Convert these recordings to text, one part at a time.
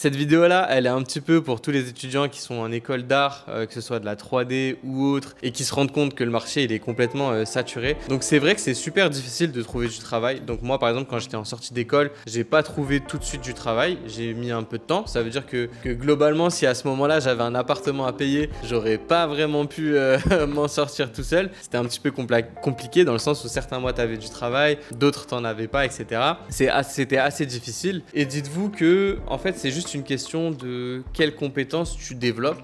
Cette vidéo-là, elle est un petit peu pour tous les étudiants qui sont en école d'art, que ce soit de la 3D ou autre, et qui se rendent compte que le marché il est complètement saturé. Donc c'est vrai que c'est super difficile de trouver du travail. Donc moi par exemple quand j'étais en sortie d'école, j'ai pas trouvé tout de suite du travail, j'ai mis un peu de temps. Ça veut dire que globalement si à ce moment-là j'avais un appartement à payer, j'aurais pas vraiment pu m'en sortir tout seul. C'était un petit peu compliqué dans le sens où certains mois t'avais du travail, d'autres t'en avais pas, etc. C'était assez difficile. Et dites-vous que en fait c'est juste une question de quelles compétences tu développes,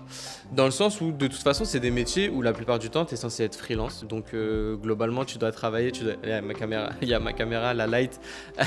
dans le sens où de toute façon c'est des métiers où la plupart du temps tu es censé être freelance, donc globalement tu dois travailler, il y a ma caméra, la light,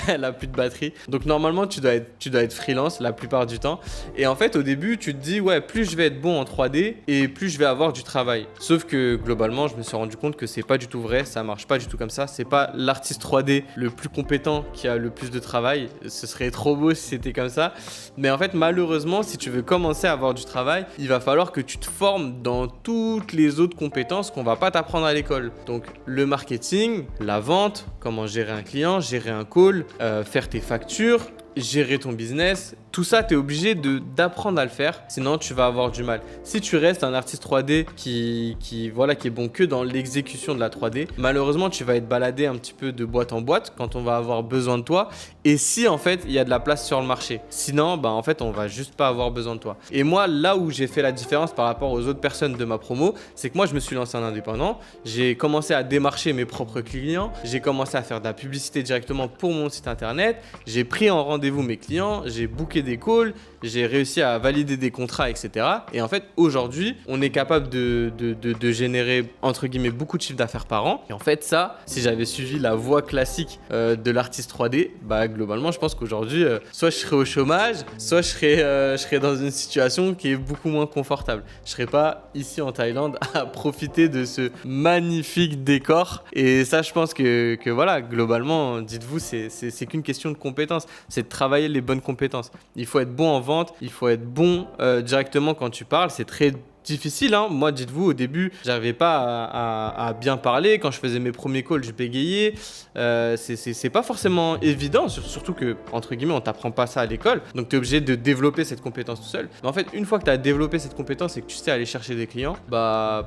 elle a plus de batterie, donc normalement tu dois être freelance la plupart du temps. Et en fait au début tu te dis ouais, plus je vais être bon en 3D et plus je vais avoir du travail, sauf que globalement je me suis rendu compte que c'est pas du tout vrai, ça marche pas du tout comme ça. C'est pas l'artiste 3D le plus compétent qui a le plus de travail, ce serait trop beau si c'était comme ça, mais en fait malheureusement si tu veux commencer à avoir du travail, il va falloir que tu te formes dans toutes les autres compétences qu'on va pas t'apprendre à l'école. Donc le marketing, la vente, comment gérer un client, gérer un call, faire tes factures, gérer ton business, tout ça, tu es obligé d'apprendre à le faire, sinon tu vas avoir du mal. Si tu restes un artiste 3D qui est bon que dans l'exécution de la 3D, malheureusement, tu vas être baladé un petit peu de boîte en boîte quand on va avoir besoin de toi. Et si en fait, il y a de la place sur le marché. Sinon, en fait, on va juste pas avoir besoin de toi. Et moi, là où j'ai fait la différence par rapport aux autres personnes de ma promo, c'est que moi, je me suis lancé en indépendant. J'ai commencé à démarcher mes propres clients. J'ai commencé à faire de la publicité directement pour mon site internet. J'ai pris en rendez-vous mes clients. J'ai booké des calls, j'ai réussi à valider des contrats, etc. Et en fait, aujourd'hui, on est capable de générer, entre guillemets, beaucoup de chiffre d'affaires par an. Et en fait, ça, si j'avais suivi la voie classique de l'artiste 3D, globalement, je pense qu'aujourd'hui, soit je serais au chômage, soit je serais dans une situation qui est beaucoup moins confortable. Je serais pas ici en Thaïlande à profiter de ce magnifique décor. Et ça, je pense que voilà, globalement, dites-vous, c'est qu'une question de compétences. C'est de travailler les bonnes compétences. Il faut être bon en vente, il faut être bon directement quand tu parles. C'est très difficile, hein. Moi, dites-vous, au début, j'arrivais pas à bien parler. Quand je faisais mes premiers calls, je bégayais. C'est pas forcément évident, surtout que, entre guillemets, on t'apprend pas ça à l'école. Donc, tu es obligé de développer cette compétence tout seul. Mais en fait, une fois que tu as développé cette compétence et que tu sais aller chercher des clients,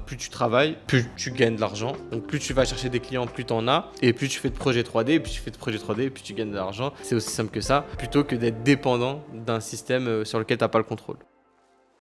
plus tu travailles, plus tu gagnes de l'argent. Donc, plus tu vas chercher des clients, plus tu en as. Et plus tu fais de projets 3D, et plus tu fais de projets 3D, et plus tu gagnes de l'argent. C'est aussi simple que ça, plutôt que d'être dépendant d'un système sur lequel tu n'as pas le contrôle.